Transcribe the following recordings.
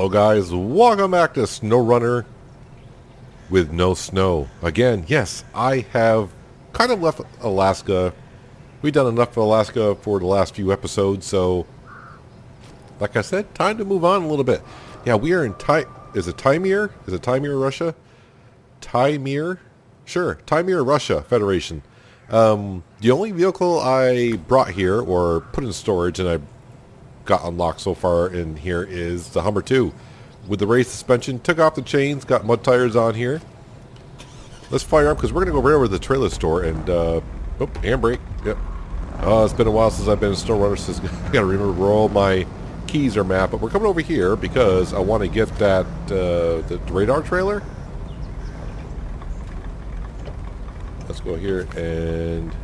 Hello guys, welcome back to SnowRunner with no snow. Again, yes, I have kind of left Alaska. We've done enough of Alaska for the last few episodes, so like I said, time to move on a little bit. Yeah, we are in is it Taimyr? Is it Taimyr, Russia? Taimyr? Sure, Taimyr, Russia Federation. The only vehicle I brought here, or put in storage, and I got unlocked so far in here is the Hummer 2 with the race suspension. Took off the chains, got mud tires on here. Let's fire up because we're going to go right over to the trailer store and handbrake. Yep. It's been a while since I've been in SnowRunner, so I got to remember where all my keys are mapped. But we're coming over here because I want to get that the radar trailer. Let's go here and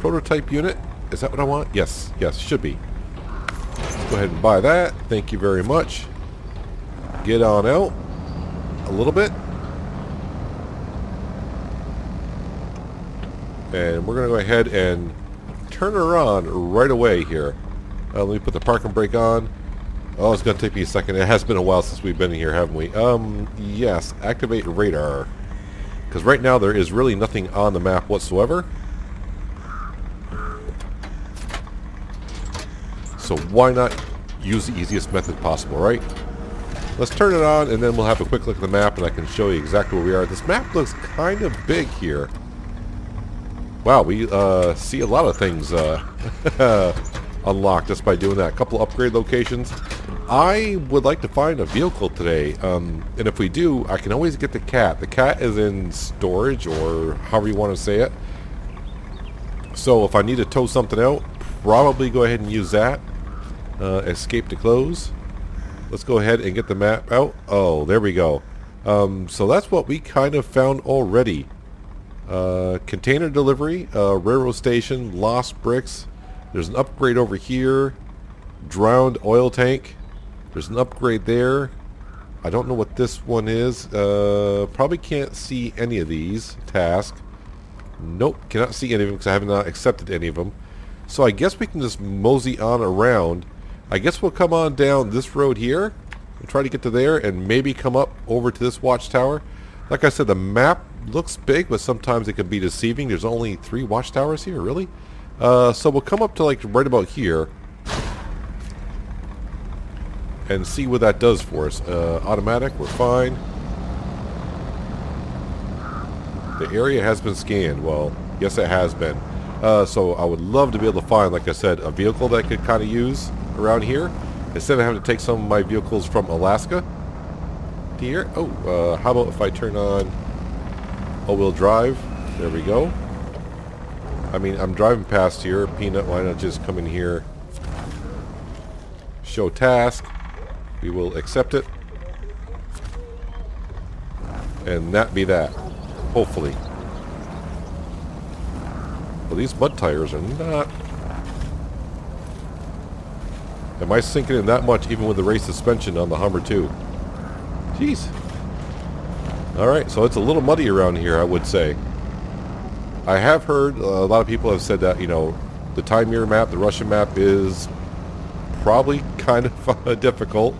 prototype unit. Is that what I want? Yes, should be. Go ahead and buy that. Thank you very much. Get on out a little bit. And we're going to go ahead and turn her on right away here. Let me put the parking brake on. Oh, it's going to take me a second. It has been a while since we've been here, haven't we? Yes. Activate radar. Because right now there is really nothing on the map whatsoever. So why not use the easiest method possible, right? Let's turn it on and then we'll have a quick look at the map and I can show you exactly where we are. This map looks kind of big here. Wow, we see a lot of things unlocked just by doing that. A couple of upgrade locations. I would like to find a vehicle today. And if we do, I can always get the cat. The cat is in storage or however you want to say it. So if I need to tow something out, probably go ahead and use that. Escape to close. Let's go ahead and get the map out. Oh, there we go. So that's what we kind of found already. Container delivery, railroad station, lost bricks. There's an upgrade over here. Drowned oil tank. There's an upgrade there. I don't know what this one is. Probably can't see any of these. Task. Nope, cannot see any of them because I have not accepted any of them. So I guess we can just mosey on around. I guess we'll come on down this road here and try to get to there and maybe come up over to this watchtower. Like I said, the map looks big, but sometimes it can be deceiving. There's only 3 watchtowers here, really? So we'll come up to like right about here and see what that does for us. Automatic, we're fine. The area has been scanned. Well, yes it has been. So I would love to be able to find, like I said, a vehicle that I could kind of use around here instead of having to take some of my vehicles from Alaska to here. Oh, how about if I turn on all-wheel drive? There we go. I mean, I'm driving past here. Peanut, why not just come in here? Show task. We will accept it. And that be that. Hopefully. Well, these mud tires are not... Am I sinking in that much even with the race suspension on the Hummer 2? Jeez. Alright, so it's a little muddy around here, I would say. I have heard, a lot of people have said that, you know, the Taimyr map, the Russian map is probably kind of difficult.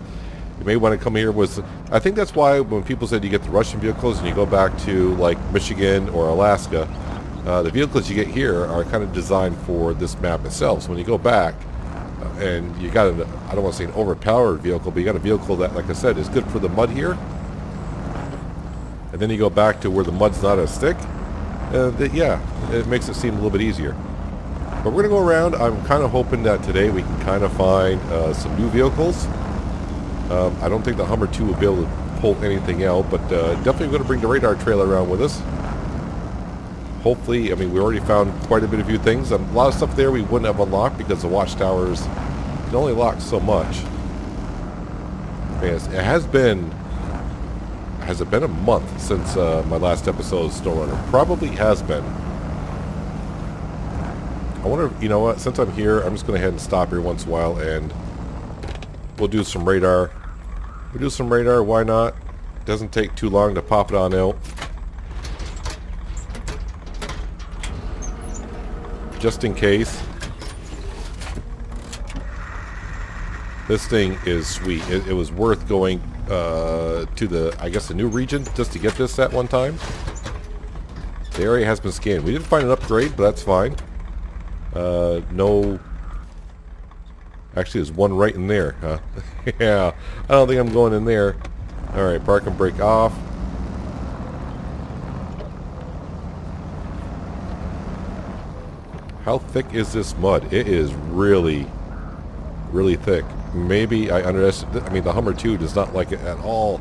You may want to come here with... I think that's why when people said you get the Russian vehicles and you go back to, like, Michigan or Alaska... the vehicles you get here are kind of designed for this map itself. So when you go back and you got I don't want to say an overpowered vehicle, but you got a vehicle that, like I said, is good for the mud here. And then you go back to where the mud's not as thick. Yeah, it makes it seem a little bit easier. But we're going to go around. I'm kind of hoping that today we can kind of find some new vehicles. I don't think the Hummer 2 will be able to pull anything out, but definitely going to bring the radar trailer around with us. Hopefully, I mean, we already found quite a bit of few things. A lot of stuff there we wouldn't have unlocked because the watchtowers can only lock so much. Yes, it has been... Has it been a month since my last episode of SnowRunner? Probably has been. I wonder if, you know what, since I'm here, I'm just going to head and stop here once in a while and we'll do some radar. We'll do some radar, why not? Doesn't take too long to pop it on out. Just in case. This thing is sweet. It was worth going to the, I guess, the new region just to get this at one time. The area has been scanned. We didn't find an upgrade, but that's fine. No. Actually, there's one right in there, huh? Yeah, I don't think I'm going in there. Alright, park and brake off. How thick is this mud? It is really, really thick. Maybe I underestimated. I mean, the Hummer 2 does not like it at all.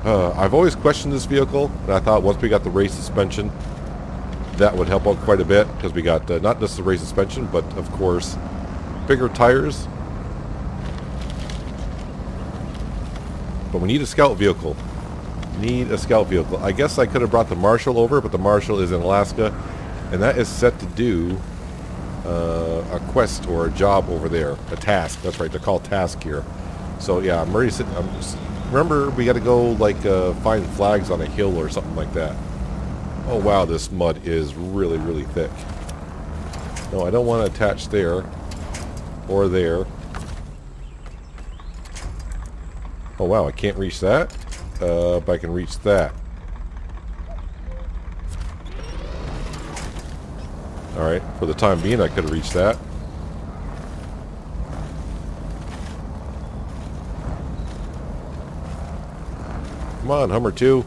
I've always questioned this vehicle, and I thought once we got the race suspension, that would help out quite a bit, because we got not just the race suspension, but of course, bigger tires. But we need a scout vehicle. I guess I could have brought the Marshal over, but the Marshal is in Alaska, and that is set to do a quest or a job over there, a task. That's right, they're called task here. So yeah, I'm already sitting. Remember, we got to go like find flags on a hill or something like that. Oh wow, this mud is really, really thick. No, I don't want to attach there or there. Oh wow, I can't reach that, but I can reach that. Alright, for the time being I could have reached that. Come on, Hummer 2.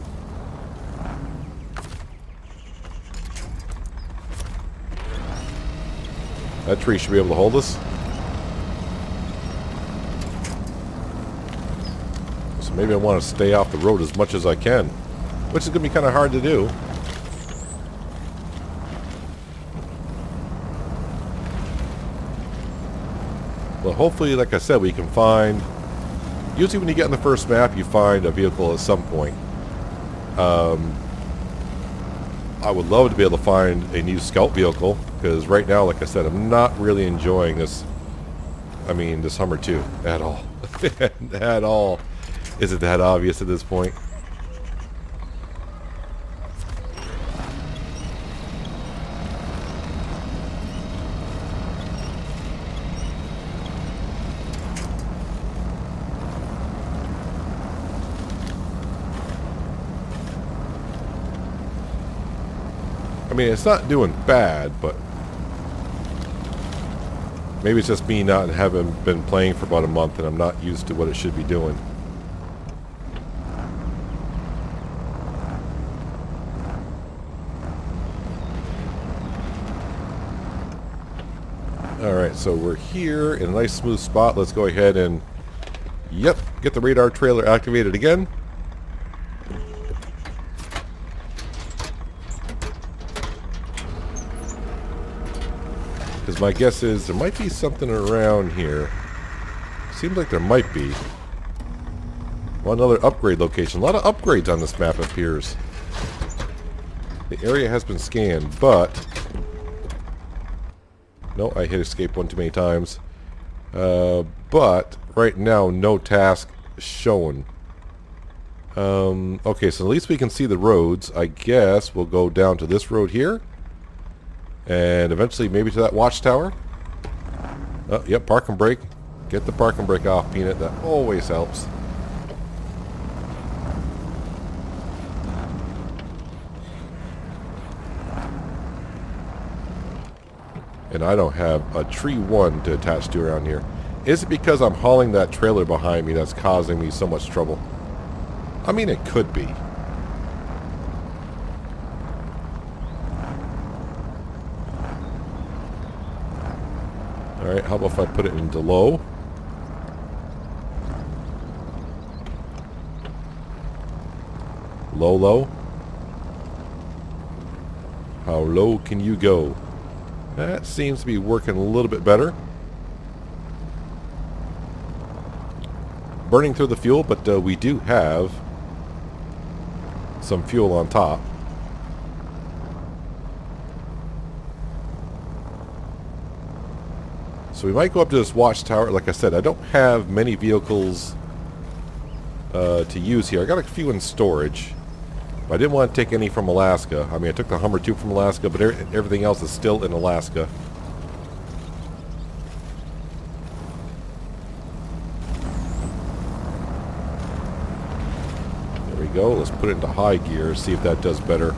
That tree should be able to hold us. So maybe I want to stay off the road as much as I can, which is going to be kind of hard to do. Well, hopefully, like I said, we can find... Usually when you get on the first map, you find a vehicle at some point. I would love to be able to find a new scout vehicle, because right now, like I said, I'm not really enjoying this. I mean, this Hummer 2 at all. At all. Is it that obvious at this point? I mean, it's not doing bad, but maybe it's just me not having been playing for about a month and I'm not used to what it should be doing. Alright, so we're here in a nice smooth spot. Let's go ahead and, yep, get the radar trailer activated again. Because my guess is there might be something around here. Seems like there might be. Well, another upgrade location. A lot of upgrades on this map appears. The area has been scanned, but... No, I hit escape one too many times. But right now, no task shown. Okay, so at least we can see the roads. I guess we'll go down to this road here. And eventually maybe to that watchtower. Oh, yep, park and brake. Get the park and brake off, Peanut. That always helps. And I don't have a tree one to attach to around here. Is it because I'm hauling that trailer behind me that's causing me so much trouble? I mean, it could be. Alright, how about if I put it into low? Low, low. How low can you go? That seems to be working a little bit better. Burning through the fuel, but we do have some fuel on top. So we might go up to this watchtower. Like I said, I don't have many vehicles to use here. I got a few in storage. But I didn't want to take any from Alaska. I mean, I took the Hummer 2 from Alaska, but everything else is still in Alaska. go. Let's put it into high gear, see if that does better.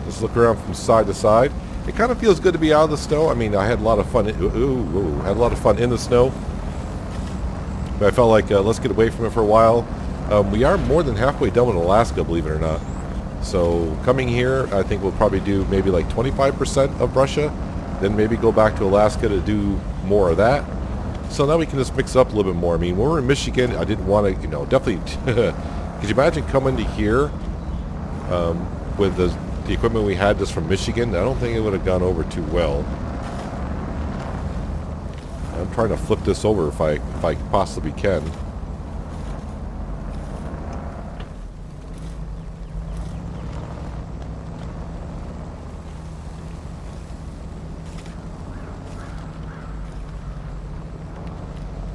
Just look around from side to side. It kind of feels good to be out of the snow. I mean, I had a lot of fun. Had a lot of fun in the snow. But I felt like let's get away from it for a while. We are more than halfway done with Alaska, believe it or not. So coming here, I think we'll probably do maybe like 25% of Russia. Then maybe go back to Alaska to do more of that. So now we can just mix it up a little bit more. I mean, when we're in Michigan, I didn't want to, definitely. Could you imagine coming to here with the equipment we had just from Michigan? I don't think it would have gone over too well. I'm trying to flip this over if I possibly can.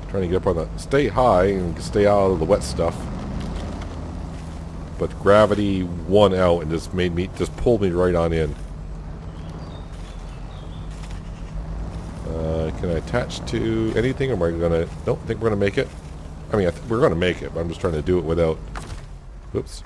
Trying to get up on the... Stay high and stay out of the wet stuff. But gravity won out and just pulled me right on in. Can I attach to anything, or am I gonna... Nope, I think we're gonna make it. I mean, we're gonna make it, but I'm just trying to do it without... Oops.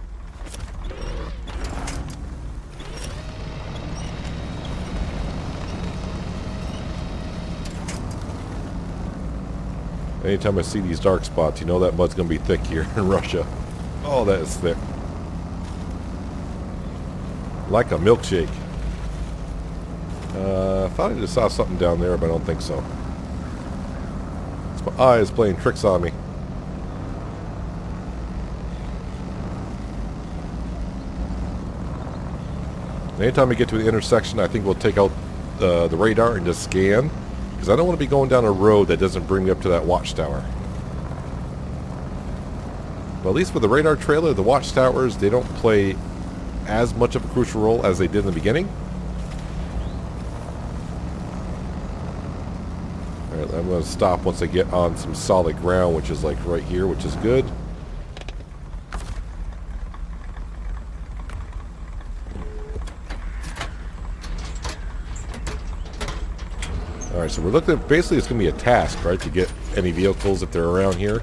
Anytime I see these dark spots, you know that mud's gonna be thick here in Russia. Oh, that is thick. Like a milkshake. I thought I just saw something down there, but I don't think so. It's my eyes playing tricks on me. Anytime we get to the intersection, I think we'll take out the radar and just scan. Because I don't want to be going down a road that doesn't bring me up to that watchtower. But at least with the radar trailer, the watchtowers, they don't play as much of a crucial role as they did in the beginning. Alright, I'm going to stop once I get on some solid ground, which is like right here, which is good. Alright, so we're looking at, basically it's going to be a task, right, to get any vehicles if they're around here.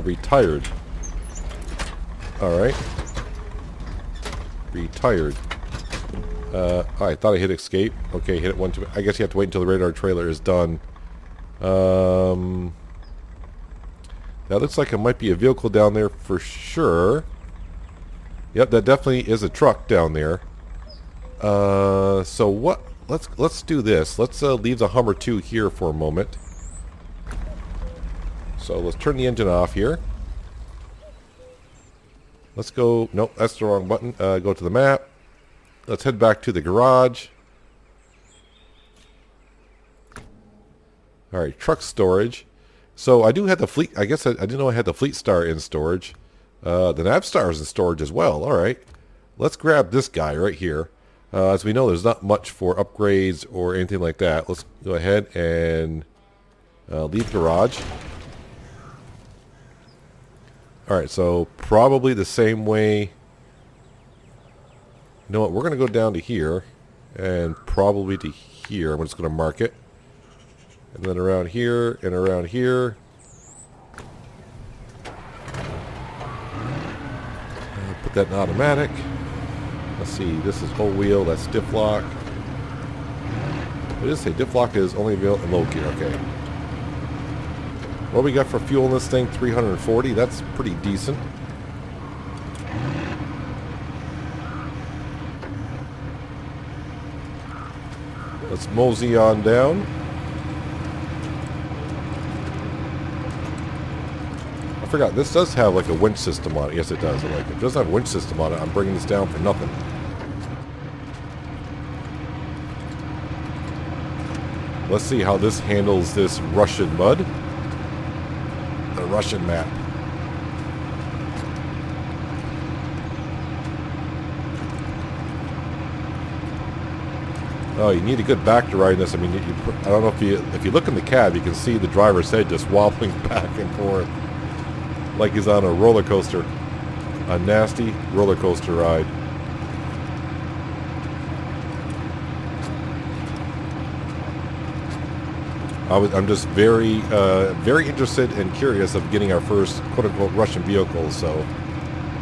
Retired. Alright. Retired. I thought I hit escape. Okay, hit it one too. I guess you have to wait until the radar trailer is done. That looks like it might be a vehicle down there for sure. Yep, that definitely is a truck down there. So what? Let's do this. Let's leave the Hummer 2 here for a moment. So let's turn the engine off here. Let's go. Nope, that's the wrong button. Go to the map. Let's head back to the garage. All right, truck storage. So I do have the fleet. I guess I didn't know I had the Fleet Star in storage. The Nav Star is in storage as well. All right, let's grab this guy right here. As we know, there's not much for upgrades or anything like that. Let's go ahead and leave garage. Alright, so probably the same way. You know what? We're going to go down to here and probably to here. I'm just going to mark it. And then around here and around here. Put that in automatic. Let's see, this is whole wheel, that's diff lock. What does it say? Diff lock is only available in low gear, okay. What we got for fuel in this thing? 340, that's pretty decent. Let's mosey on down. I forgot, this does have like a winch system on it. Yes, it does. Like, if it doesn't have a winch system on it, I'm bringing this down for nothing. Let's see how this handles this Russian mud. The Russian map. Oh, you need a good back to ride this. I mean, I don't know if you look in the cab, you can see the driver's head just wobbling back and forth like he's on a roller coaster. A nasty roller coaster ride. I'm just very, very interested and curious of getting our first quote-unquote Russian vehicle. So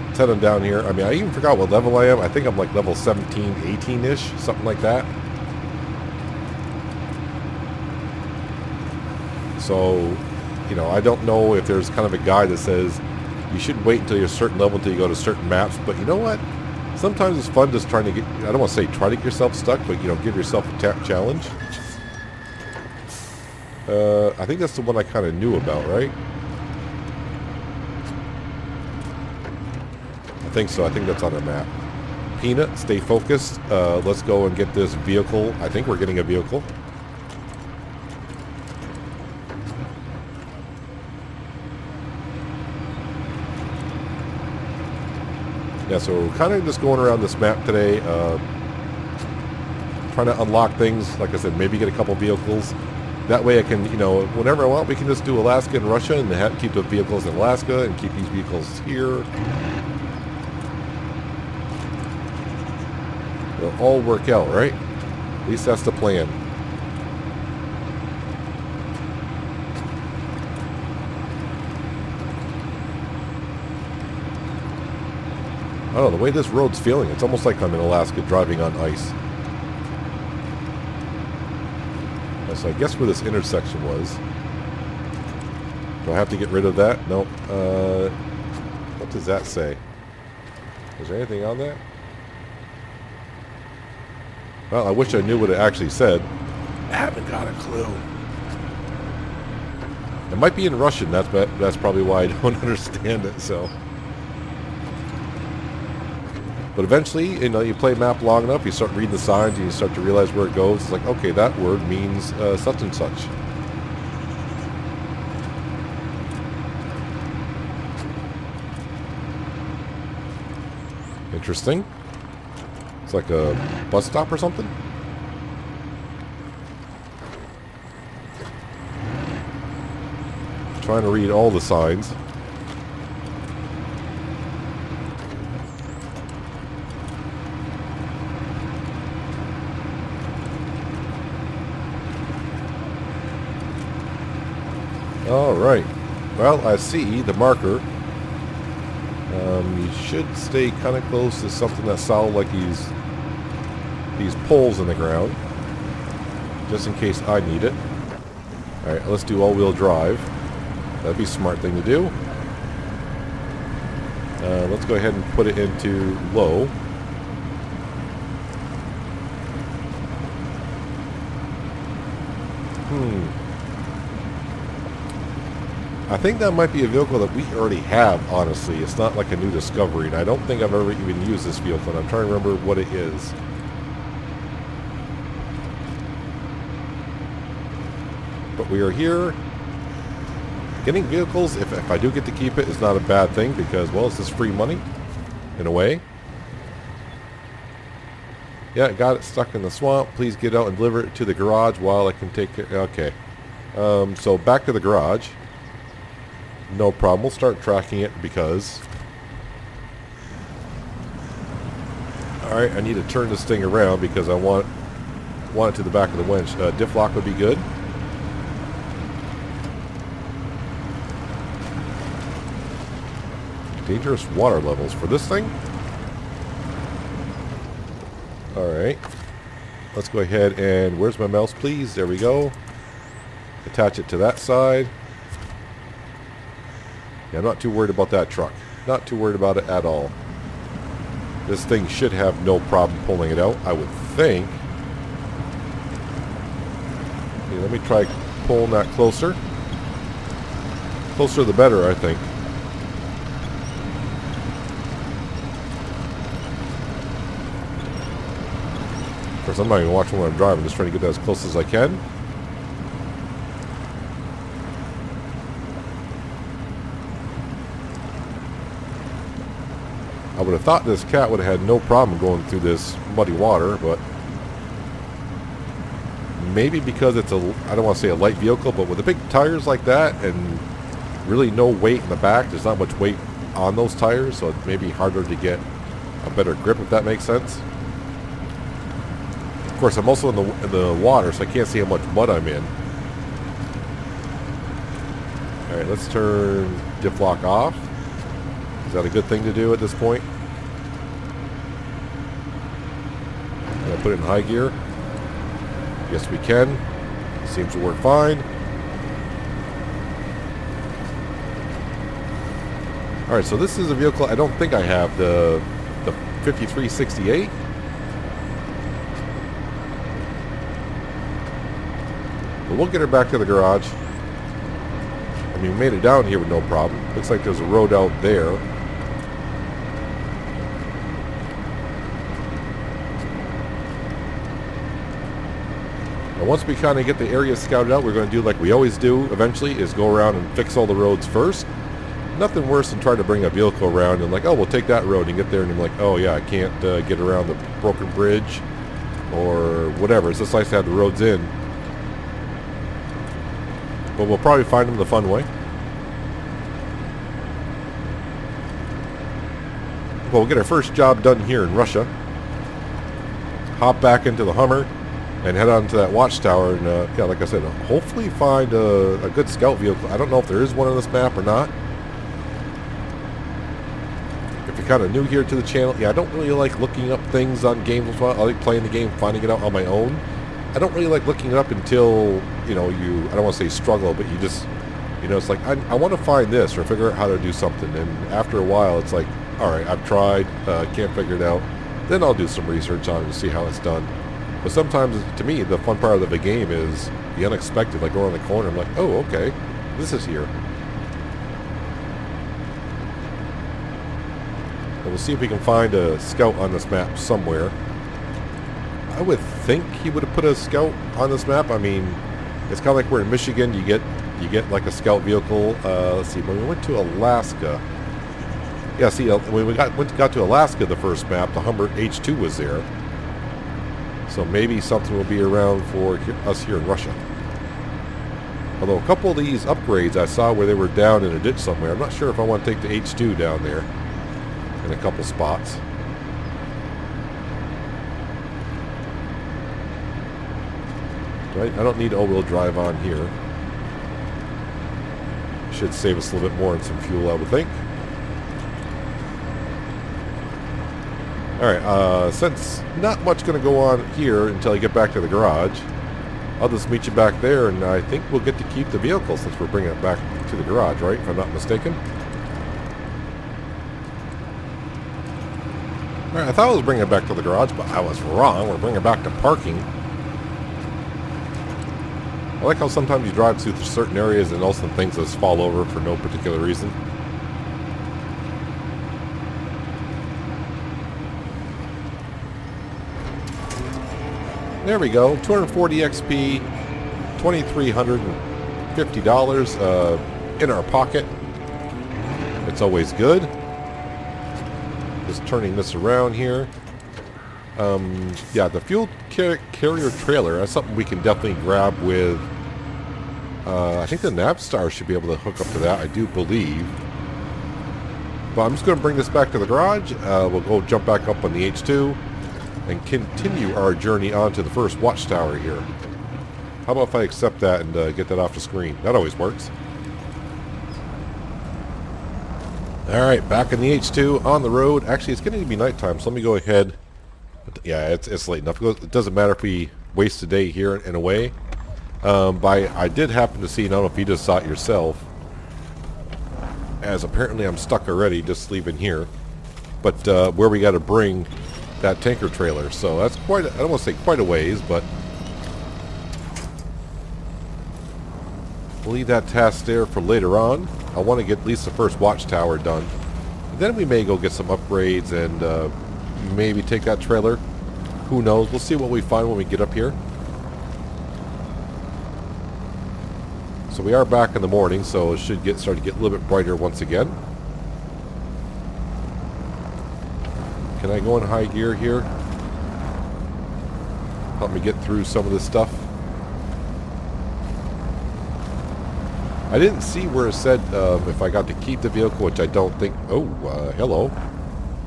let's head on down here. I mean, I even forgot what level I am. I think I'm like level 17, 18-ish, something like that. So, you know, I don't know if there's kind of a guide that says you shouldn't wait until you're a certain level until you go to certain maps. But you know what? Sometimes it's fun just trying to get, I don't want to say try to get yourself stuck, but, you know, give yourself a challenge. I think that's the one I kind of knew about, right? I think so. I think that's on the map. Peanut, stay focused. Let's go and get this vehicle. I think we're getting a vehicle. Yeah, so we're kind of just going around this map today, trying to unlock things. Like I said, maybe get a couple vehicles. That way I can, you know, whenever I want, we can just do Alaska and Russia and keep the vehicles in Alaska and keep these vehicles here. It'll all work out, right? At least that's the plan. I don't know, the way this road's feeling, it's almost like I'm in Alaska driving on ice. So I guess where this intersection was. Do I have to get rid of that? Nope. What does that say? Is there anything on that? Well, I wish I knew what it actually said. I haven't got a clue. It might be in Russian, that's probably why I don't understand it, so. But eventually, you know, you play map long enough, you start reading the signs, and you start to realize where it goes. It's like, okay, that word means such and such. Interesting. It's like a bus stop or something. Trying to read all the signs. Alright, well, I see the marker. You should stay kind of close to something that's solid, like these poles in the ground, just in case I need it. Alright, let's do all-wheel drive. That'd be a smart thing to do. Let's go ahead and put it into low. I think that might be a vehicle that we already have, honestly. It's not like a new discovery, and I don't think I've ever even used this vehicle, and I'm trying to remember what it is. But we are here. Getting vehicles, if I do get to keep it, is not a bad thing, because, well, it's just free money, in a way. Yeah, got it stuck in the swamp. Please get out and deliver it to the garage while I can take care. Okay. So back to the garage. No problem. We'll start tracking it because... Alright, I need to turn this thing around because I want it to the back of the winch. Diff lock would be good. Dangerous water levels for this thing. Alright. Let's go ahead and... Where's my mouse, please? There we go. Attach it to that side. Yeah, I'm not too worried about that truck. Not too worried about it at all. This thing should have no problem pulling it out, I would think. Okay, let me try pulling that closer. Closer the better, I think. Of course, I'm not even watching when I'm driving. I'm just trying to get that as close as I can. I would have thought this cat would have had no problem going through this muddy water, but maybe because it's I don't want to say a light vehicle, but with the big tires like that and really no weight in the back, there's not much weight on those tires, so it may be harder to get a better grip, if that makes sense. Of course, I'm also in the water, so I can't see how much mud I'm in. Alright, let's turn diff lock off. Is that a good thing to do at this point? Can I put it in high gear? Yes, we can. Seems to work fine. Alright, so this is a vehicle I don't think I have, the 5368. But we'll get her back to the garage. I mean, we made it down here with no problem. Looks like there's a road out there. And once we kind of get the area scouted out, we're going to do like we always do eventually, is go around and fix all the roads first. Nothing worse than trying to bring a vehicle around and like, oh, we'll take that road and get there, and you're like, oh yeah, I can't get around the broken bridge or whatever. It's just nice to have the roads in. But we'll probably find them the fun way. Well, we'll get our first job done here in Russia. Hop back into the Hummer and head on to that watchtower and, yeah, like I said, hopefully find a good scout vehicle. I don't know if there is one on this map or not. If you're kind of new here to the channel, yeah, I don't really like looking up things on games as well. I like playing the game, finding it out on my own. I don't really like looking it up until, you know, I don't want to say struggle, but you just, you know, it's like, I want to find this or figure out how to do something. And after a while, it's like, all right, I've tried, can't figure it out. Then I'll do some research on it to see how it's done. But sometimes, to me, the fun part of the game is the unexpected, like going around the corner. I'm like, oh, okay, this is here. And we'll see if we can find a scout on this map somewhere. I would think he would have put a scout on this map. I mean, it's kind of like we're in Michigan. You get like a scout vehicle. Let's see. When we went to Alaska, yeah. See, when we got to Alaska, the first map, the Hummer H2 was there. So maybe something will be around for us here in Russia. Although a couple of these upgrades I saw where they were down in a ditch somewhere. I'm not sure if I want to take the H2 down there in a couple spots. Right? I don't need all-wheel drive on here. Should save us a little bit more in some fuel, I would think. Alright, since not much going to go on here until I get back to the garage, I'll just meet you back there, and I think we'll get to keep the vehicle since we're bringing it back to the garage, right? If I'm not mistaken. Alright, I thought I was bringing it back to the garage, but I was wrong. We're bringing it back to parking. I like how sometimes you drive through certain areas and also things just fall over for no particular reason. There we go. 240 XP, $2,350 in our pocket. It's always good. Just turning this around here. Yeah, the fuel carrier trailer, that's something we can definitely grab with, I think the Navstar should be able to hook up to that, I do believe. But I'm just going to bring this back to the garage. We'll go jump back up on the H2 and continue our journey on to the first watchtower here. How about if I accept that and get that off the screen? That always works. Alright, back in the H2 on the road. Actually, it's getting to be nighttime, so let me go ahead. Yeah, it's late enough. It doesn't matter if we waste a day here in a way. I did happen to see, I don't know if you just saw it yourself, as apparently I'm stuck already just leaving here, but where we got to bring that tanker trailer. So that's quite, I don't want to say quite a ways, but we'll leave that task there for later on. I want to get at least the first watchtower done. And then we may go get some upgrades and maybe take that trailer. Who knows? We'll see what we find when we get up here. So we are back in the morning, so it should start to get a little bit brighter once again. Can I go in high gear here? Help me get through some of this stuff. I didn't see where it said if I got to keep the vehicle, which I don't think. Oh, hello.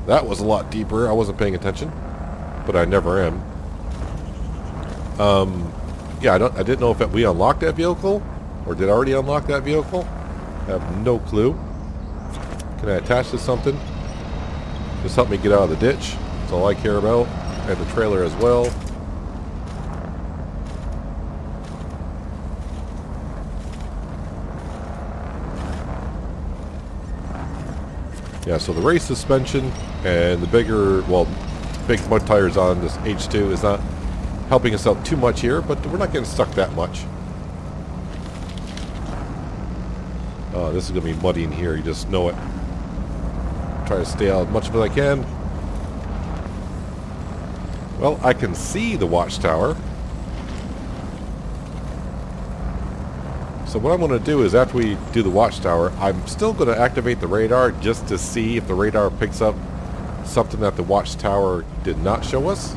That was a lot deeper. I wasn't paying attention, but I never am. Yeah, I didn't know if we unlocked that vehicle, or did I already unlock that vehicle. I have no clue. Can I attach to something? Just help me get out of the ditch. That's all I care about. And the trailer as well. Yeah, so the race suspension and the bigger, well, big mud tires on this H2 is not helping us out too much here, but we're not getting stuck that much. Oh, this is going to be muddy in here, you just know it. Try to stay out as much of it as I can. Well, I can see the watchtower. So what I'm going to do is after we do the watchtower, I'm still going to activate the radar just to see if the radar picks up something that the watchtower did not show us.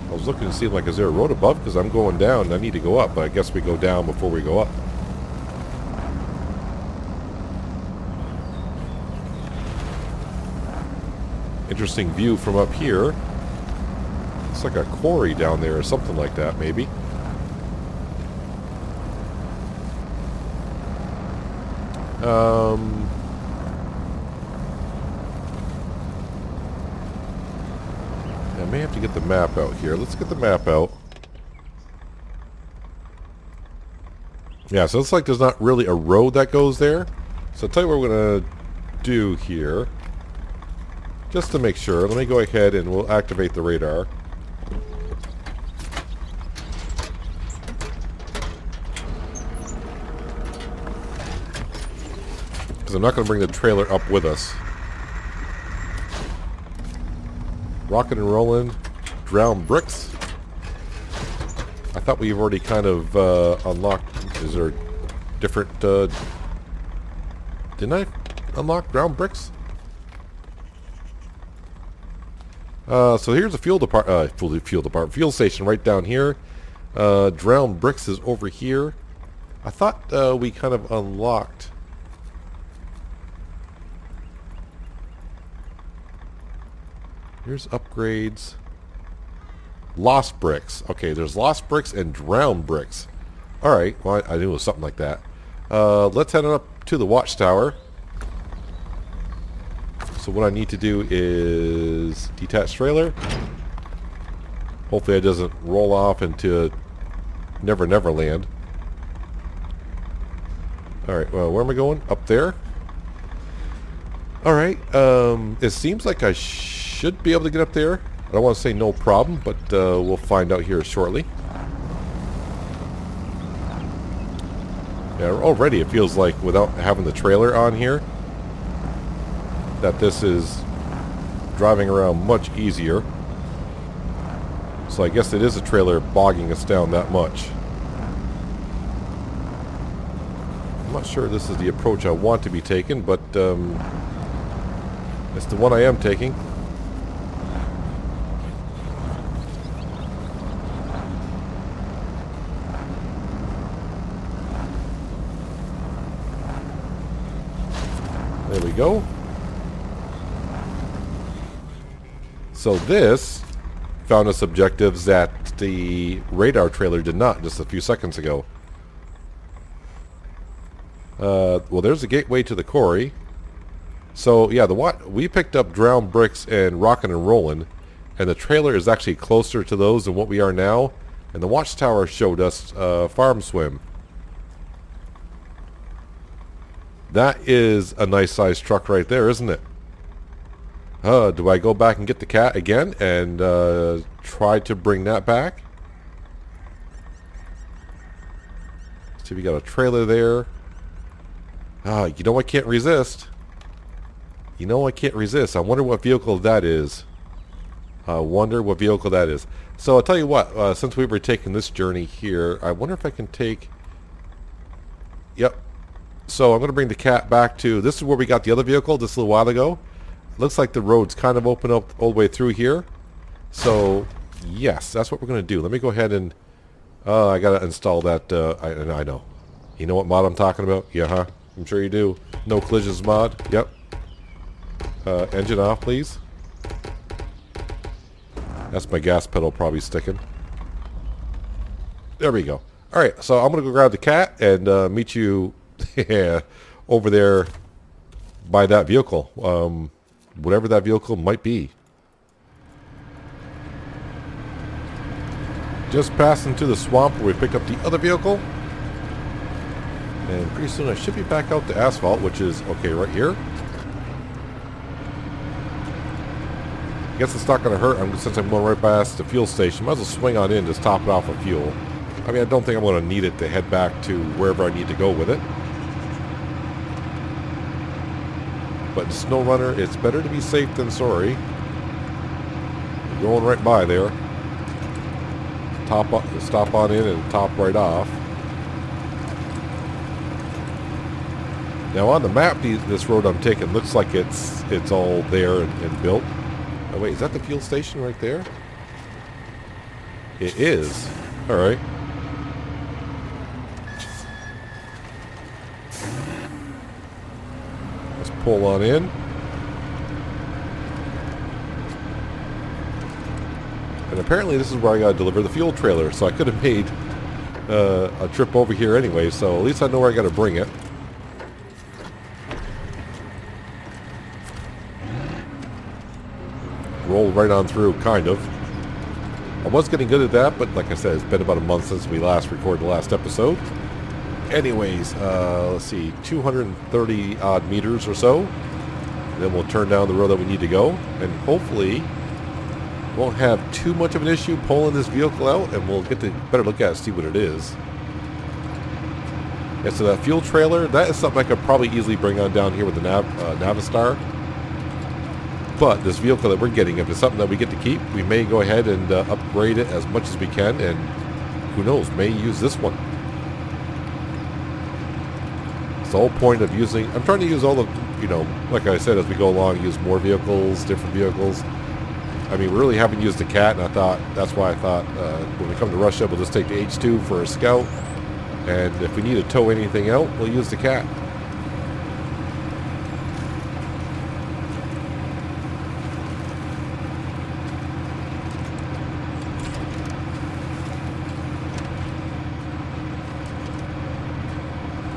I was looking to see, like, is there a road above? Because I'm going down and I need to go up, but I guess we go down before we go up. Interesting view from up here. It's like a quarry down there or something like that, maybe. I may have to get the map out here. Let's get the map out. Yeah, so it's like there's not really a road that goes there. So I'll tell you what we're going to do here. Just to make sure, let me go ahead and we'll activate the radar. Because I'm not going to bring the trailer up with us. Rockin' and rollin', drown bricks. I thought we've already kind of unlocked. Is there different? Didn't I unlock drown bricks? So here's a fuel station right down here. Drown bricks is over here. I thought we kind of unlocked. Here's upgrades. Lost bricks. Okay, there's lost bricks and drowned bricks. Alright, well, I knew it was something like that. Let's head on up to the watchtower. So what I need to do is detach trailer. Hopefully it doesn't roll off into Never Never Land. Alright, well, where am I going? Up there? Alright, it seems like I should be able to get up there. I don't want to say no problem, but we'll find out here shortly. Yeah, already it feels like without having the trailer on here, that this is driving around much easier. So I guess it is a trailer bogging us down that much. I'm not sure this is the approach I want to be taking, but it's the one I am taking. There we go. So this found us objectives that the radar trailer did not just a few seconds ago. Well, there's a gateway to the quarry. So yeah, we picked up drowned bricks and rockin' and rollin', and the trailer is actually closer to those than what we are now. And the watchtower showed us farm swim. That is a nice sized truck right there, isn't it? Do I go back and get the cat again and try to bring that back? See, we got a trailer there. You know I can't resist. You know I can't resist. I wonder what vehicle that is. I wonder what vehicle that is. So I'll tell you what, since we were taking this journey here, I wonder if I can take... Yep. So I'm going to bring the cat back to... This is where we got the other vehicle just a little while ago. Looks like the road's kind of open up all the way through here. So, yes, that's what we're going to do. Let me go ahead and... I got to install that... I know. You know what mod I'm talking about? Yeah, huh? I'm sure you do. No collisions mod. Yep. Engine off, please. That's my gas pedal probably sticking. There we go. All right, so I'm going to go grab the cat and meet you over there by that vehicle. Whatever that vehicle might be. Just passing to the swamp where we picked up the other vehicle. And pretty soon I should be back out to asphalt, which is, okay, right here. I guess it's not going to hurt since I'm going right past the fuel station. Might as well swing on in, just top it off with fuel. I mean, I don't think I'm going to need it to head back to wherever I need to go with it. But SnowRunner, it's better to be safe than sorry. You're going right by there. Stop on in and top right off. Now on the map, this road I'm taking looks like it's all there and built. Oh wait, is that the fuel station right there? It is. All right. Let's pull on in. And apparently this is where I got to deliver the fuel trailer, so I could have made a trip over here anyway, so at least I know where I got to bring it. Roll right on through, kind of. I was getting good at that, but like I said, it's been about a month since we last recorded the last episode. Anyways, let's see, 230 odd meters or so. Then we'll turn down the road that we need to go, and hopefully won't have too much of an issue pulling this vehicle out, and we'll get to better look at it, see what it is. And so that fuel trailer, that is something I could probably easily bring on down here with the Navistar. But this vehicle that we're getting, if it's something that we get to keep, we may go ahead and upgrade it as much as we can, and who knows, may use this one. It's the whole point of using, I'm trying to use all the, like I said, as we go along, use more vehicles, different vehicles. I mean, we really haven't used the cat, and I thought, that's why I thought when we come to Russia, we'll just take the H2 for a scout, and if we need to tow anything out, we'll use the cat.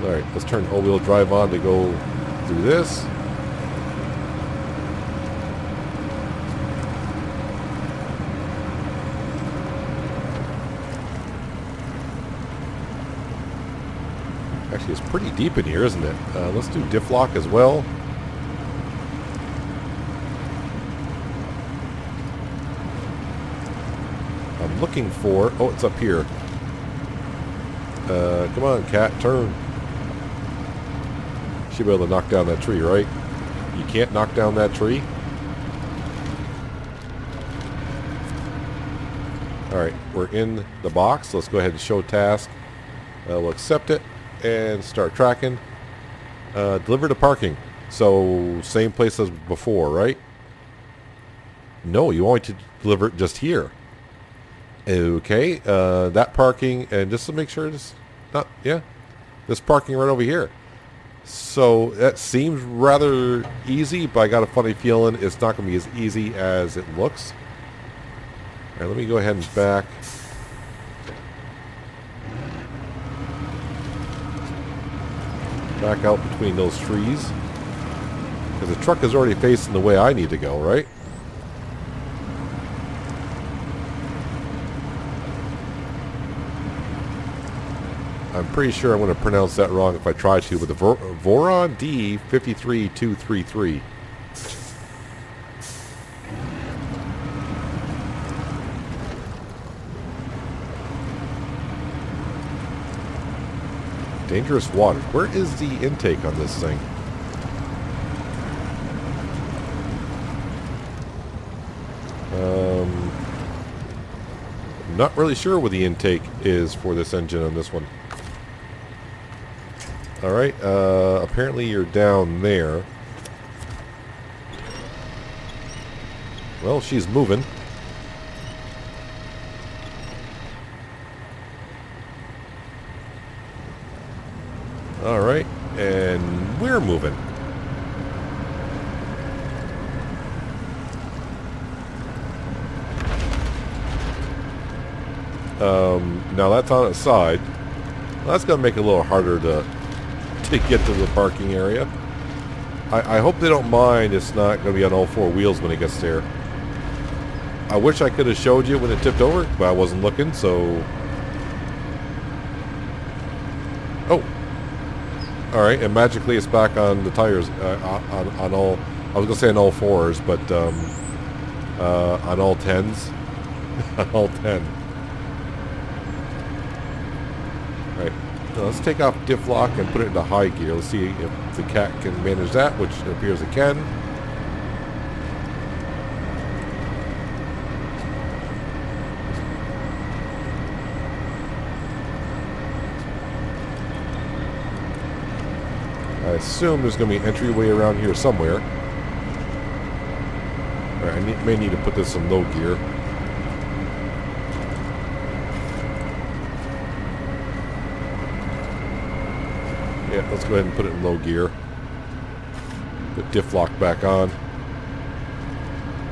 Alright, let's turn all-wheel drive on to go through this. Actually, it's pretty deep in here, isn't it? Let's do diff lock as well. I'm looking for... Oh, it's up here. Come on, cat, turn. Should be able to knock down that tree, right? You can't knock down that tree? Alright, we're in the box. Let's go ahead and show task. We'll accept it and start tracking. Deliver to parking. So, same place as before, right? No, you want to deliver it just here. Okay, that parking, and just to make sure it's not, yeah, this parking right over here. So that seems rather easy, but I got a funny feeling it's not going to be as easy as it looks. All right, let me go ahead and back. Back out between those trees. Because the truck is already facing the way I need to go, right? I'm pretty sure I'm going to pronounce that wrong if I try to, but the Voron D53233. Dangerous water. Where is the intake on this thing? Not really sure what the intake is for this engine on this one. Alright, apparently you're down there. Well, she's moving. Alright, and we're moving. Now that's on its side. That's going to make it a little harder to get to the parking area. I hope they don't mind it's not going to be on all four wheels when it gets there. I wish I could have showed you when it tipped over, but I wasn't looking, so... Oh! Alright, and magically it's back on the tires, on all... I was going to say on all fours, but on all tens. On all 10. Alright, now let's take off diff lock and put it into high gear. Let's see if the cat can manage that, which it appears it can. I assume there's going to be an entryway around here somewhere. Alright, I may need to put this in low gear. Yeah, let's go ahead and put it in low gear. Put diff lock back on.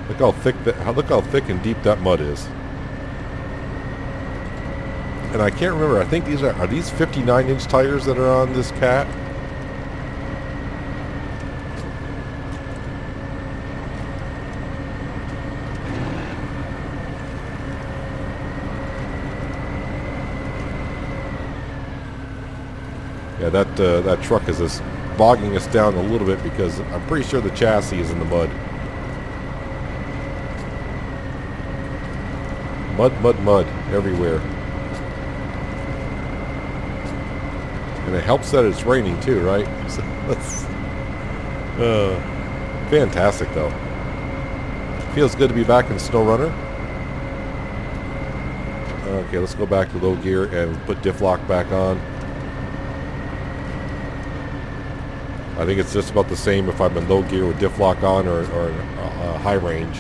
Look how thick and deep that mud is. And I can't remember. I think these are these 59-inch tires that are on this cat? Yeah, that truck is just bogging us down a little bit because I'm pretty sure the chassis is in the mud. Mud, mud, mud everywhere. And it helps that it's raining too, right? So that's fantastic though. Feels good to be back in SnowRunner. Okay, let's go back to low gear and put diff lock back on. I think it's just about the same if I'm in low gear with diff lock on or high range.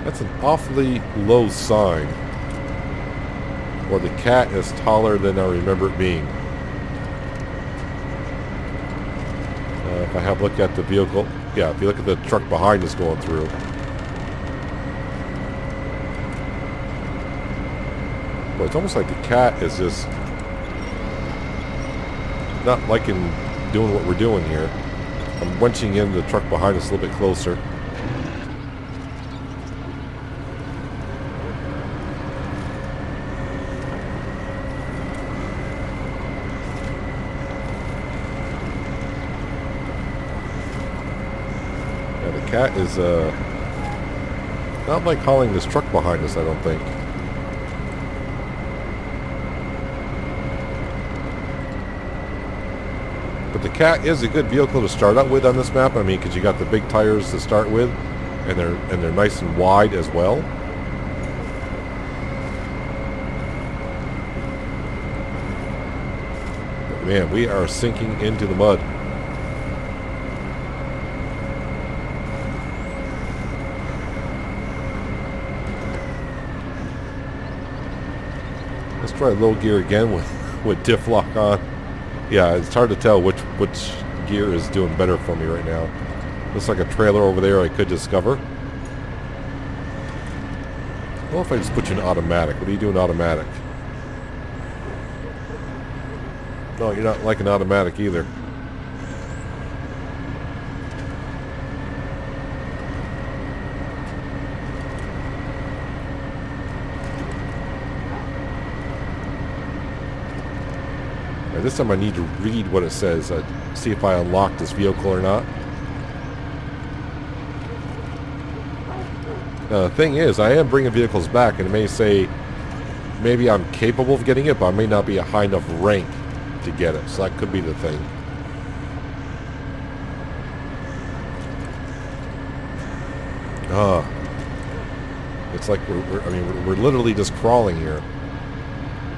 That's an awfully low sign. Or the cat is taller than I remember it being. If I have a look at the vehicle, yeah, if you look at the truck behind us going through. But it's almost like the cat is just not liking doing what we're doing here. I'm winching in the truck behind us a little bit closer. Yeah, the cat is not like hauling this truck behind us, I don't think. But the cat is a good vehicle to start out with on this map. I mean, because you got the big tires to start with, and they're nice and wide as well. But man, we are sinking into the mud. Let's try low gear again with diff lock on. Yeah, it's hard to tell which gear is doing better for me right now. Looks like a trailer over there I could discover. Well, if I just put you in automatic. What are you doing automatic? No, you're not liking automatic either. This time I need to read what it says, see if I unlock this vehicle or not. The thing is, I am bringing vehicles back, and it may say maybe I'm capable of getting it, but I may not be a high enough rank to get it, so that could be the thing. It's like we're literally just crawling here.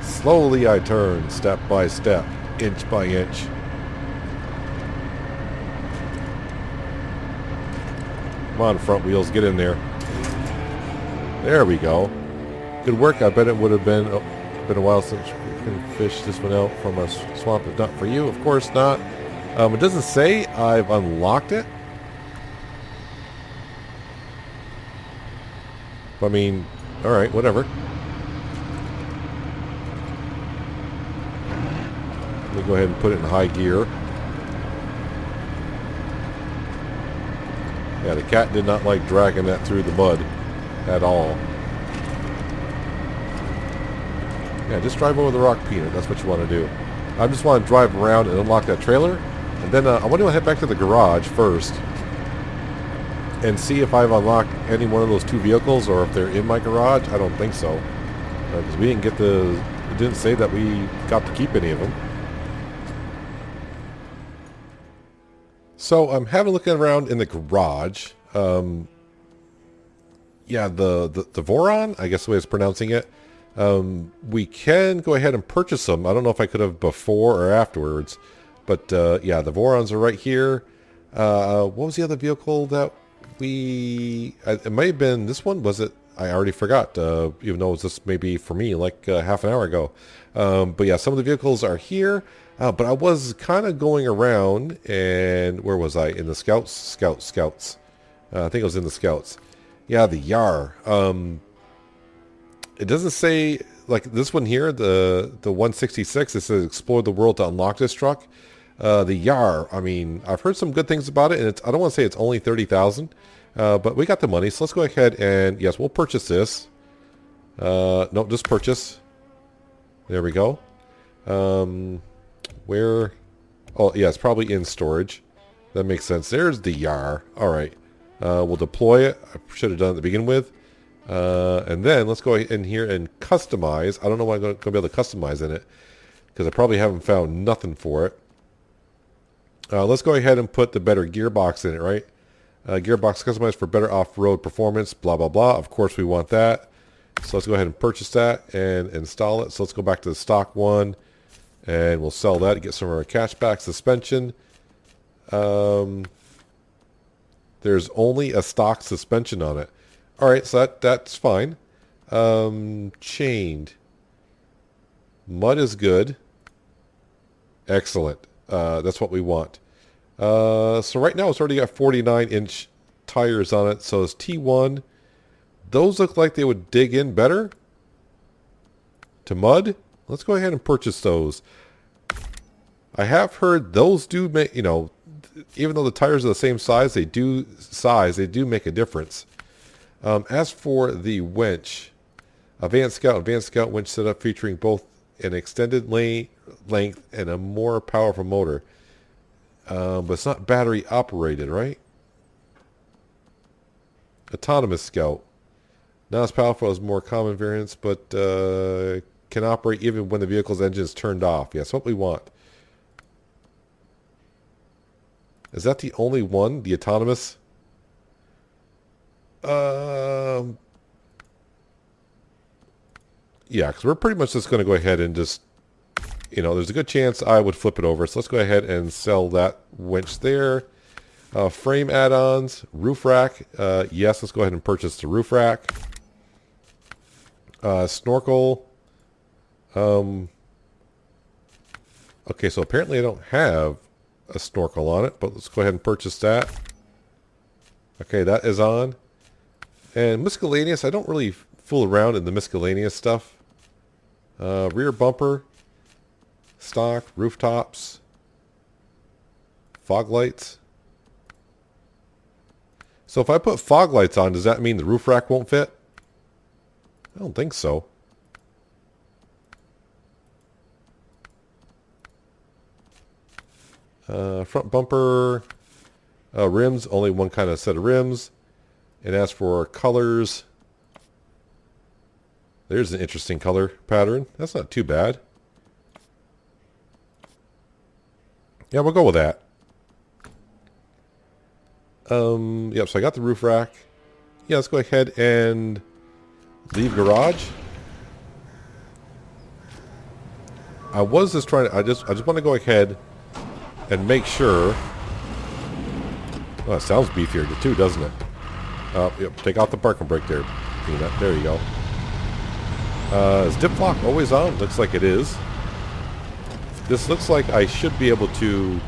Slowly I turn, step by step, inch by inch. Come on, front wheels, get in there. There we go. Good work. I bet it would have been a while since we can fish this one out from a swamp. If not for you, of course not. It doesn't say I've unlocked it. I mean, alright, whatever. Let me go ahead and put it in high gear. Yeah, the cat did not like dragging that through the mud at all. Yeah, just drive over the rock, Peanut. That's what you want to do. I just want to drive around and unlock that trailer. And then I want to head back to the garage first and see if I've unlocked any one of those two vehicles or if they're in my garage. I don't think so. Because we didn't get it didn't say that we got to keep any of them. So I'm having a look around in the garage. Yeah, the Voron, I guess the way it's pronouncing it. We can go ahead and purchase them. I don't know if I could have before or afterwards. But yeah, the Vorons are right here. What was the other vehicle that it might have been this one? Was it? I already forgot, even though it was just maybe for me like half an hour ago. But yeah, some of the vehicles are here. But I was kind of going around, and where was I? In the Scouts? I think it was in the Scouts. Yeah, the Yar. It doesn't say, like this one here, the 166, it says explore the world to unlock this truck. The Yar, I mean, I've heard some good things about it, and I don't want to say it's only 30,000, but we got the money, so let's go ahead and, yes, we'll purchase this. No, just purchase. There we go. Where? Oh, yeah, it's probably in storage. That makes sense. There's the Yar. All right. We'll deploy it. I should have done it to begin with. And then let's go in here and customize. I don't know what I'm going to be able to customize in it because I probably haven't found nothing for it. Let's go ahead and put the better gearbox in it, right? Gearbox customized for better off-road performance, blah, blah, blah. Of course we want that. So let's go ahead and purchase that and install it. So let's go back to the stock one. And we'll sell that to get some of our cash back. Suspension. There's only a stock suspension on it. Alright, so that's fine. Chained. Mud is good. Excellent. That's what we want. So right now it's already got 49-inch tires on it. So it's T1. Those look like they would dig in better to mud. Let's go ahead and purchase those. I have heard those do make, you know, even though the tires are the same size, they do make a difference. As for the winch, Advanced Scout winch setup featuring both an extended length and a more powerful motor. But it's not battery operated, right? Autonomous Scout. Not as powerful as more common variants, but can operate even when the vehicle's engine is turned off. Yes, what we want. Is that the only one? The autonomous? Yeah, because we're pretty much just going to go ahead and just, you know, there's a good chance I would flip it over. So let's go ahead and sell that winch there. Frame add-ons, roof rack. Yes, let's go ahead and purchase the roof rack. Snorkel. Okay, so apparently I don't have a snorkel on it, but let's go ahead and purchase that. Okay, that is on. And miscellaneous, I don't really fool around in the miscellaneous stuff. Rear bumper, stock, rooftops, fog lights. So if I put fog lights on, does that mean the roof rack won't fit? I don't think so. Front bumper, rims, only one kind of set of rims. And as for colors, there's an interesting color pattern. That's not too bad. Yeah, we'll go with that. Yep, so I got the roof rack. Yeah, let's go ahead and leave garage. I was just trying to, I just want to go ahead and make sure. Oh, it sounds beefier too, doesn't it? Yep, take out the parking brake there, Peanut. There you go. Is dip lock always on? Looks like it is. This looks like I should be able to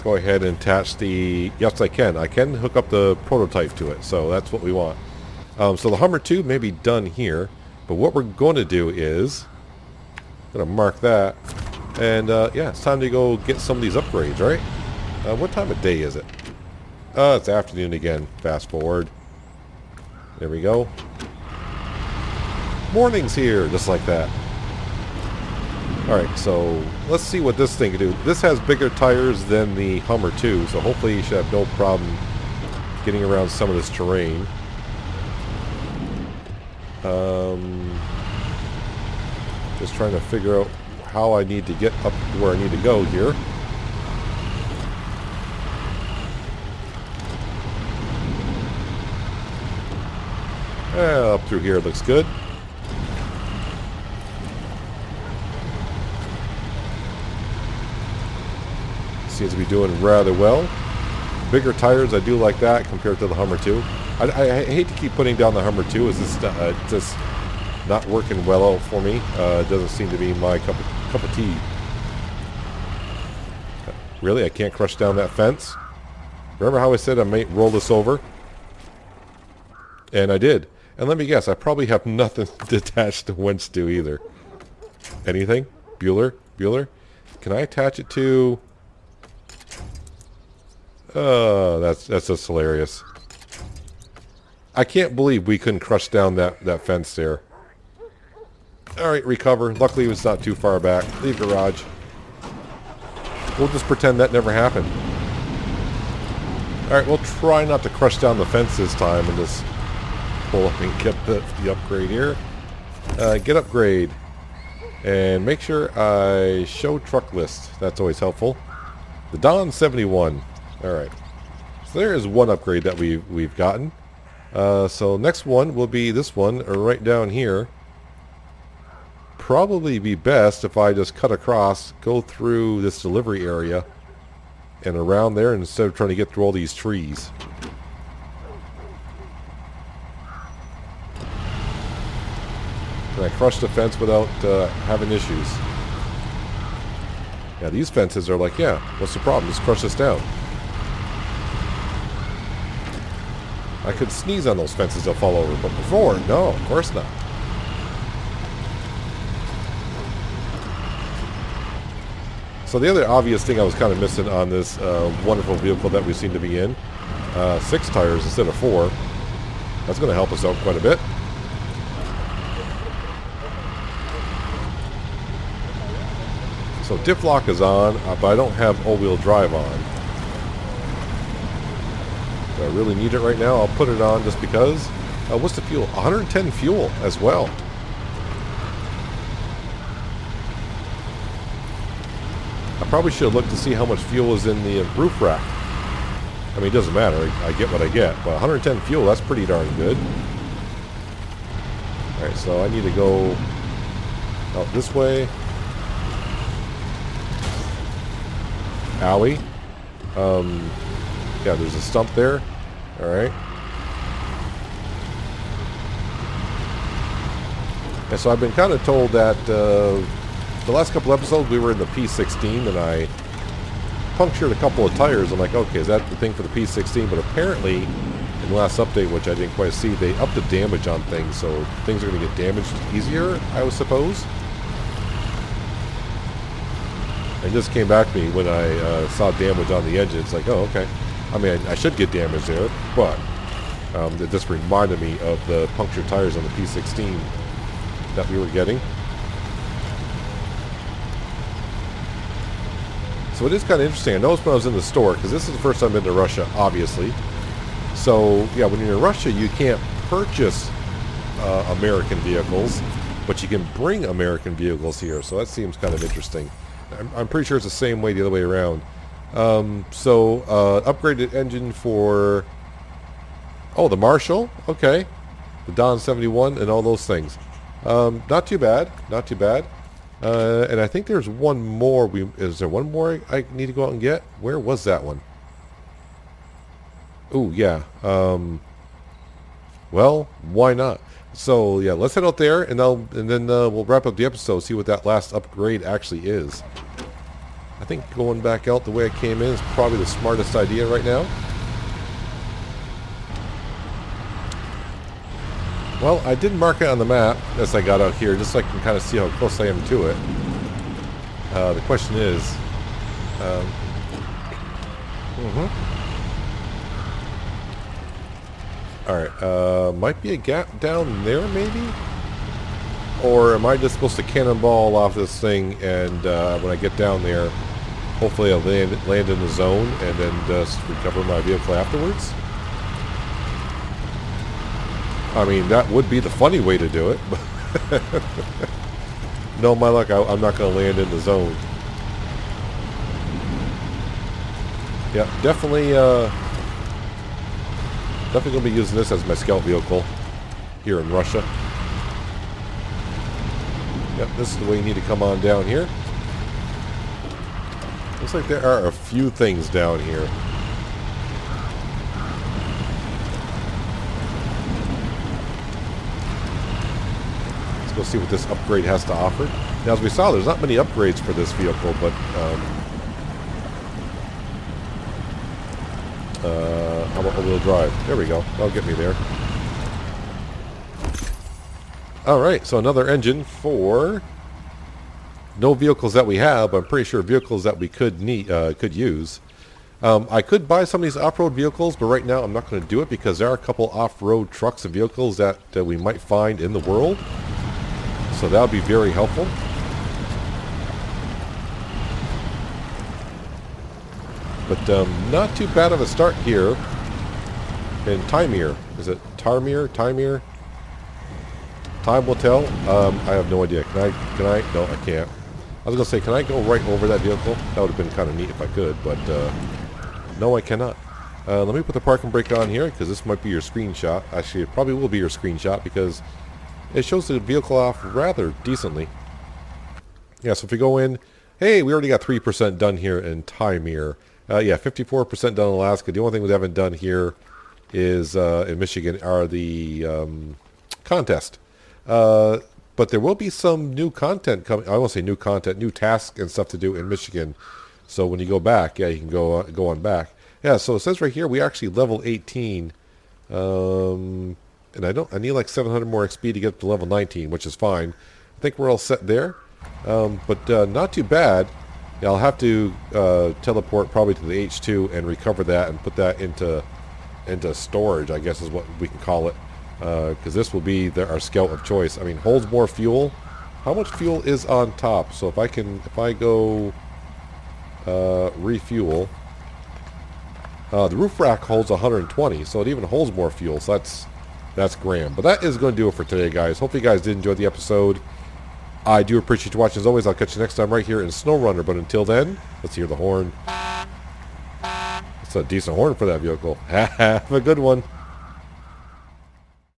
go ahead and attach the... Yes, I can. I can hook up the prototype to it, so that's what we want. So the Hummer 2 may be done here, but what we're going to do is, I'm going to mark that, and yeah, it's time to go get some of these upgrades, right? What time of day is it? It's afternoon again. Fast forward. There we go. Morning's here, just like that. Alright, so let's see what this thing can do. This has bigger tires than the Hummer 2, so hopefully you should have no problem getting around some of this terrain. Just trying to figure out how I need to get up to where I need to go here. Up through here looks good. Seems to be doing rather well. Bigger tires, I do like that compared to the Hummer 2. I hate to keep putting down the Hummer 2. It's just not working well out for me. It doesn't seem to be my cup of tea. Really? I can't crush down that fence? Remember how I said I might roll this over? And I did. And let me guess, I probably have nothing attached to Wentz to either. Anything? Bueller? Can I attach it to... that's just hilarious. I can't believe we couldn't crush down that fence there. Alright, recover. Luckily it was not too far back. Leave garage. We'll just pretend that never happened. Alright, we'll try not to crush down the fence this time and just pull up and get the upgrade here. Get upgrade. And make sure I show truck list. That's always helpful. The Don 71. Alright. So there is one upgrade that we've gotten. So next one will be this one right down here. Probably be best if I just cut across, go through this delivery area and around there instead of trying to get through all these trees. And I crushed the fence without having issues. Yeah, these fences are like, yeah, what's the problem? Just crush this down. I could sneeze on those fences, they'll fall over. But before, no, of course not. So the other obvious thing I was kind of missing on this wonderful vehicle that we seem to be in, 6 tires instead of 4. That's going to help us out quite a bit. So diff lock is on, but I don't have all-wheel drive on. Do I really need it right now? I'll put it on just because. What's the fuel? 110 fuel as well. I probably should have looked to see how much fuel is in the roof rack. I mean, it doesn't matter. I get what I get. But 110 fuel, that's pretty darn good. Alright, so I need to go out this way. Owie. Yeah, there's a stump there. Alright. And so I've been kind of told that the last couple episodes we were in the P16 and I punctured a couple of tires. I'm like, okay, is that the thing for the P16? But apparently, in the last update, which I didn't quite see, they upped the damage on things, so things are going to get damaged easier, I would suppose. And this came back to me when I saw damage on the engine. It's like, oh, okay. I mean, I should get damage there, but it just reminded me of the punctured tires on the P16 that we were getting. So it is kind of interesting. I noticed when I was in the store, because this is the first time I've been to Russia, obviously. So, yeah, when you're in Russia, you can't purchase American vehicles, but you can bring American vehicles here. So that seems kind of interesting. I'm pretty sure it's the same way the other way around. Upgraded engine for... Oh, the Marshall? Okay. The Don 71 and all those things. Not too bad. Not too bad. And I think there's one more. Is there one more I need to go out and get? Where was that one? Oh, yeah. Well, why not? So, yeah, let's head out there, and then we'll wrap up the episode, see what that last upgrade actually is. I think going back out the way I came in is probably the smartest idea right now. Well, I did mark it on the map as I got out here, just so I can kind of see how close I am to it. The question is... Alright, might be a gap down there, maybe? Or am I just supposed to cannonball off this thing, and when I get down there, hopefully I'll land in the zone, and then just recover my vehicle afterwards? I mean, that would be the funny way to do it. No, my luck, I'm not going to land in the zone. Yeah, definitely going to be using this as my scout vehicle here in Russia. Yep, this is the way you need to come on down here. Looks like there are a few things down here. Let's go see what this upgrade has to offer. Now, as we saw, there's not many upgrades for this vehicle, but how about all-wheel drive? There we go. That'll get me there. Alright, so another engine for no vehicles that we have, but I'm pretty sure vehicles that we could use. I could buy some of these off-road vehicles, but right now I'm not going to do it because there are a couple off-road trucks and vehicles that we might find in the world. So that would be very helpful. But not too bad of a start here in Taimyr. Is it Tarmir? Taimyr? Time will tell. I have no idea. Can I? No, I can't. I was going to say, can I go right over that vehicle? That would have been kind of neat if I could, but no, I cannot. Let me put the parking brake on here, because this might be your screenshot. Actually, it probably will be your screenshot, because it shows the vehicle off rather decently. Yeah, so if we go in, hey, we already got 3% done here in Taimyr. Yeah, 54% done in Alaska. The only thing we haven't done here is in Michigan are the contest. But there will be some new content coming. I won't say new content, new tasks and stuff to do in Michigan. So when you go back, yeah, you can go on back. Yeah, so it says right here we actually level 18, and I need like 700 more XP to get up to level 19, which is fine. I think we're all set there, but not too bad. Yeah, I'll have to teleport probably to the H2 and recover that and put that into storage, I guess is what we can call it. Because this will be our scout of choice. I mean, holds more fuel. How much fuel is on top? So if I go refuel, the roof rack holds 120, so it even holds more fuel. So that's grand. But that is going to do it for today, guys. Hopefully you guys did enjoy the episode. I do appreciate you watching. As always, I'll catch you next time right here in SnowRunner. But until then, let's hear the horn. It's a decent horn for that vehicle. Have a good one.